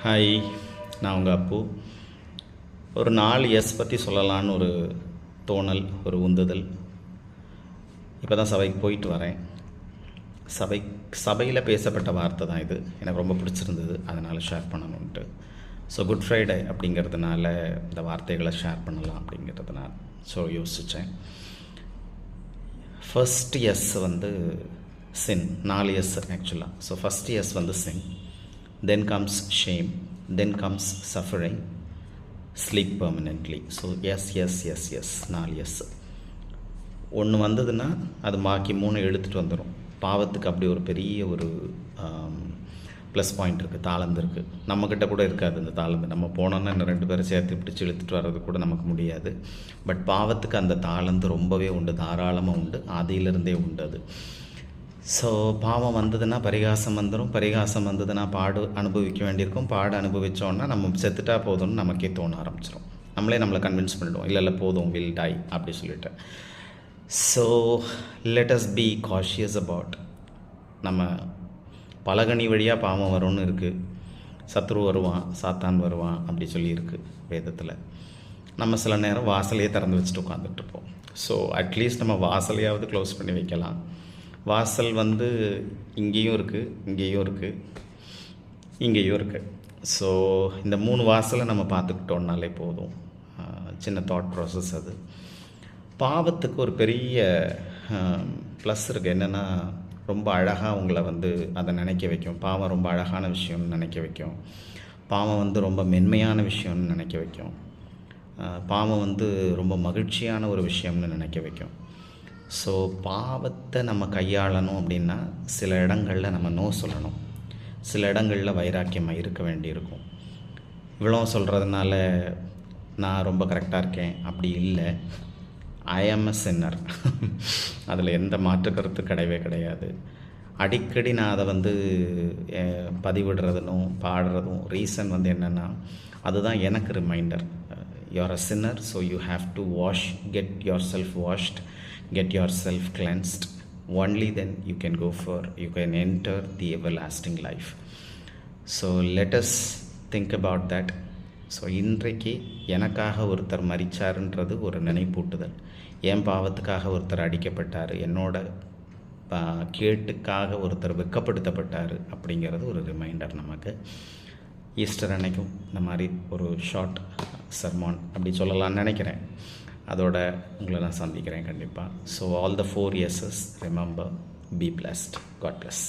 Hi, நான் உங்கள் அப்பு. ஒரு 4 எஸ் பற்றி சொல்லலான்னு ஒரு தோணல், ஒரு உந்துதல். இப்போ தான் சபைக்கு போயிட்டு வரேன். சபையில் பேசப்பட்ட வார்த்தை தான் இது. எனக்கு ரொம்ப பிடிச்சிருந்தது, அதனால் ஷேர் பண்ணணுன்ட்டு. ஸோ குட் ஃப்ரைடே அப்படிங்கிறதுனால இந்த வார்த்தைகளை ஷேர் பண்ணலாம் அப்படிங்கிறதுனால யோசித்தேன். ஃபர்ஸ்ட் எஸ் சின். 4 எஸ் ஆக்சுவலாக. ஸோ ஃபஸ்ட் எஸ் சின், then comes shame, then comes suffering, sleep permanently. So yes, 4 yes. ஒன்று வந்ததுன்னா அது பாக்கி 3 எடுத்துகிட்டு வந்துடும். பாவத்துக்கு அப்படி ஒரு பெரிய ஒரு ப்ளஸ் பாயிண்ட் இருக்குது, தாளந்து இருக்குது. நம்மக்கிட்ட கூட இருக்காது அந்த தாளந்து. நம்ம போனோன்னா இன்னும் 2 பேரை சேர்த்து பிடிச்சி இழுத்துட்டு வர்றது கூட நமக்கு முடியாது. பட் பாவத்துக்கு அந்த தாளந்து ரொம்பவே உண்டு, தாராளமாக உண்டு, ஆதியிலிருந்தே உண்டு அது. ஸோ பாவம் வந்ததுன்னா பரிகாசம் வந்துடும், பரிகாசம் வந்ததுன்னா பாடு அனுபவிக்க வேண்டியிருக்கும், பாடு அனுபவித்தோன்னா நம்ம செத்துட்டா போதும்னு நமக்கே தோண ஆரம்பிச்சிடும். நம்மளை கன்வின்ஸ் பண்ணிவிடுவோம், இல்லை போதும், வில் டை அப்படி சொல்லிட்டு. So let us B cautious about. நம்ம பலகனி வழியாக பாவம் வரும்னு இருக்குது, சத்ரு வருவான், சாத்தான் வருவான் அப்படி சொல்லியிருக்கு வேதத்தில். நம்ம சில நேரம் வாசலையே திறந்து வச்சுட்டு உட்காந்துட்ருப்போம். ஸோ அட்லீஸ்ட் நம்ம வாசலையாவது க்ளோஸ் பண்ணி வைக்கலாம். வாசல் இங்கேயும் இருக்குது, இங்கேயும் இருக்குது, இங்கேயும் இருக்குது. ஸோ இந்த 3 வாசலை நம்ம பார்த்துக்கிட்டோன்னாலே போதும். சின்ன தாட் ப்ராசஸ் அது. பாவத்துக்கு ஒரு பெரிய ப்ளஸ் இருக்குது. என்னென்னா, ரொம்ப அழகாக உங்களை அதை நினைக்க வைக்கும். பாவம் ரொம்ப அழகான விஷயம்னு நினைக்க வைக்கும். பாவம் ரொம்ப மென்மையான விஷயம்னு நினைக்க வைக்கும். பாவம் ரொம்ப மகிழ்ச்சியான ஒரு விஷயம்னு நினைக்க வைக்கும். ஸோ பாவத்தை நம்ம கையாளணும் அப்படின்னா சில இடங்களில் நம்ம நோ சொல்லணும், சில இடங்களில் வைராக்கியமாக இருக்க வேண்டியிருக்கும். இவ்வளோ சொல்கிறதுனால நான் ரொம்ப கரெக்டாக இருக்கேன் அப்படி இல்லை. ஐ ஆம் அ சின்னர். அதில் எந்த மாற்று கருத்து கிடையவே கிடையாது. அடிக்கடி நான் அதை பதிவிடுறதும் பாடுறதும் ரீசன் என்னென்னா, அதுதான் எனக்கு reminder. You are a sinner, so you have to get yourself washed, get yourself cleansed. Only then you can enter the everlasting life. So let us think about that. So இன்றைக்கு எனக்காக ஒருத்தர் மரிச்சாருன்றது ஒரு நினைப்பூட்டுதல். என் பாவத்துக்காக ஒருத்தர் அடிக்கப்பட்டார், என்னோட கேட்டுக்காக ஒருத்தர் வெட்கப்படுத்தப்பட்டார் அப்படிங்கிறது ஒரு ரிமைண்டர் நமக்கு. ஈஸ்டர் அன்னைக்கும் இந்த மாதிரி ஒரு ஷார்ட் சர்மான் அப்படி சொல்லலாம்னு நினைக்கிறேன். அதோட உங்களை நான் சந்திக்கிறேன் கண்டிப்பாக. So all the 4 yeses, remember, be blessed. God bless.